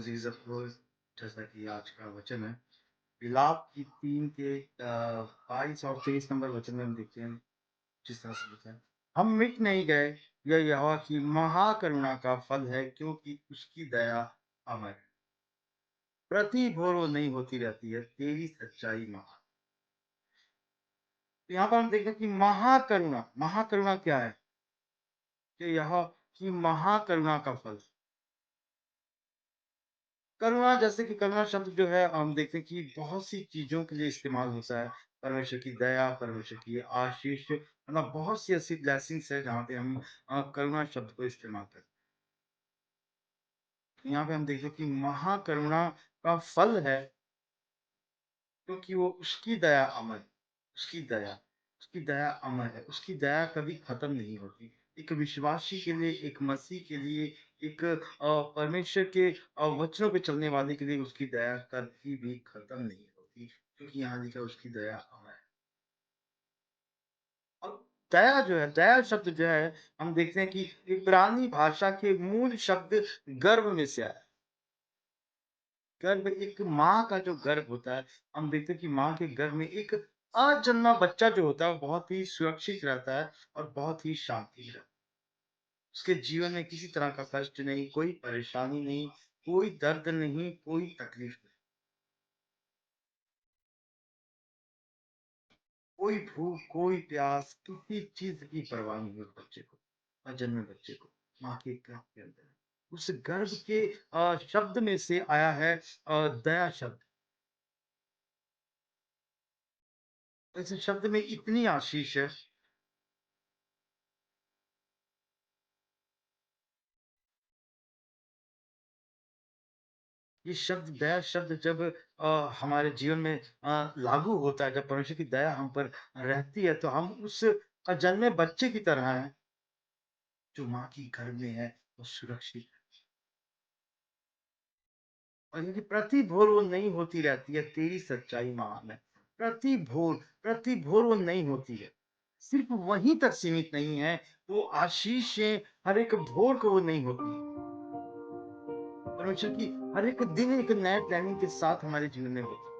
अज़ीज़ अफ़रोज़, जैसा कि आज का वचन है, विलाप की 3 के 22 और 23 नंबर वचन में हम देखते हैं, जिस तरह से लिखा है, हम मिट नहीं गए, यह यहोवा की महाकरुणा का फल है, क्योंकि उसकी दया अमर है। प्रति भोर वो नई होती रहती है, तेरी सच्चाई महान। तो यहाँ पर हम देखते हैं कि महाकरुणा, महाकरुणा क्या है? कि यहोवा की महाकरुणा का फल। करुणा जैसे कि करुणा शब्द जो है हम देखते हैं कि बहुत सी चीज़ों के लिए इस्तेमाल होता है। परमेश्वर की दया, परमेश्वर की आशीष मतलब बहुत सी ऐसी ब्लेसिंग्स है जहाँ पे हम करुणा शब्द को इस्तेमाल करते हैं। यहाँ पे हम देखते हैं कि महाकरुणा का फल है क्योंकि वो उसकी दया अमर है। उसकी दया अमर है, उसकी दया कभी खत्म नहीं होती। एक विश्वासी के लिए, एक मसीह के लिए, एक परमेश्वर के वचनों पे चलने वाले के लिए उसकी दया कभी भी खत्म नहीं होती, क्योंकि यहाँ लिखा है उसकी दया अमर है। और दया जो है, दया शब्द जो है, हम देखते हैं कि इब्रानी भाषा के मूल शब्द गर्भ में से आया है। गर्भ एक माँ का जो गर्भ होता है, हम देखते हैं कि माँ के गर्भ में एक अजन्मा बच्चा जो होता है, वो बहुत ही सुरक्षित रहता है और बहुत ही शांति रहता है। उसके जीवन में किसी तरह का कष्ट नहीं, कोई परेशानी नहीं, कोई दर्द नहीं, कोई तकलीफ नहीं, कोई भूख, कोई प्यास, किसी चीज़ की परवाह नहीं उस बच्चे को, अजन्मे बच्चे को, माँ के गर्भ के अंदर। उस गर्भ के शब्द में से आया है दया शब्द। इस शब्द में इतनी आशीष है। ये शब्द दया शब्द जब हमारे जीवन में लागू होता है, जब परमेश्वर की दया हम पर रहती है, तो हम उस अजन्मे बच्चे की तरह हैं, जो माँ की गर्भ में है, वो सुरक्षित है। और क्योंकि प्रति भोर वो नई होती रहती है, तेरी सच्चाई महान है। प्रति भोर वो नई होती है। सिर्फ वहीं तक सीमित नहीं है, वो आशीषें हर एक भोर को वो नई होती है। परमेश्वर की हर एक दिन एक नए प्लानिंग के साथ हमारे जीवन में होती है।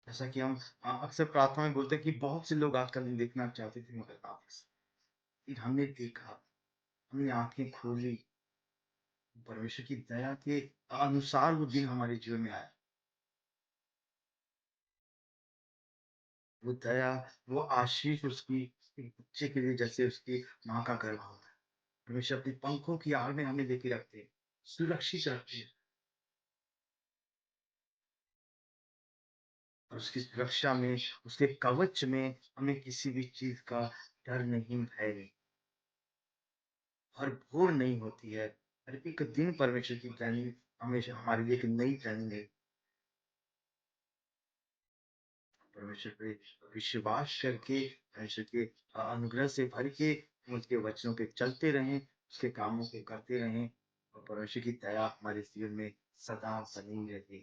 जैसा कि हम अक्सर प्रार्थना में बोलते हैं कि बहुत से लोग आजकल नहीं देखना चाहते थे मगर आप फिर हमने देखा, हमने आँखें खोली, परमेश्वर की दया के अनुसार वो दिन हमारे जीवन में आया। वो दया, वो आशीष उसकी एक बच्चे के लिए जैसे उसकी माँ का गर्भ होता है। परमेश्वर अपने पंखों की आड़ में हमें लेके रखते हैं, सुरक्षित रखते हैं और उसकी सुरक्षा में, उसके कवच में हमें किसी भी चीज़ का डर नहीं, भय नहीं। हर भूल नहीं होती है। हर एक दिन परमेश्वर की प्लानिंग हमेशा हमारे लिए एक नई प्लानिंग है। परमेश्वर पे विश्वास करके, परमेश्वर के अनुग्रह से भर के, उसके वचनों पे चलते रहें, उसके कामों को करते रहें और परमेश्वर की दया हमारे जीवन में सदा बनी रहे।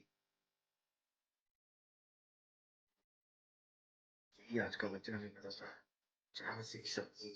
यही आज का वचन हमें बताता है। जय मसीह की शक्ति।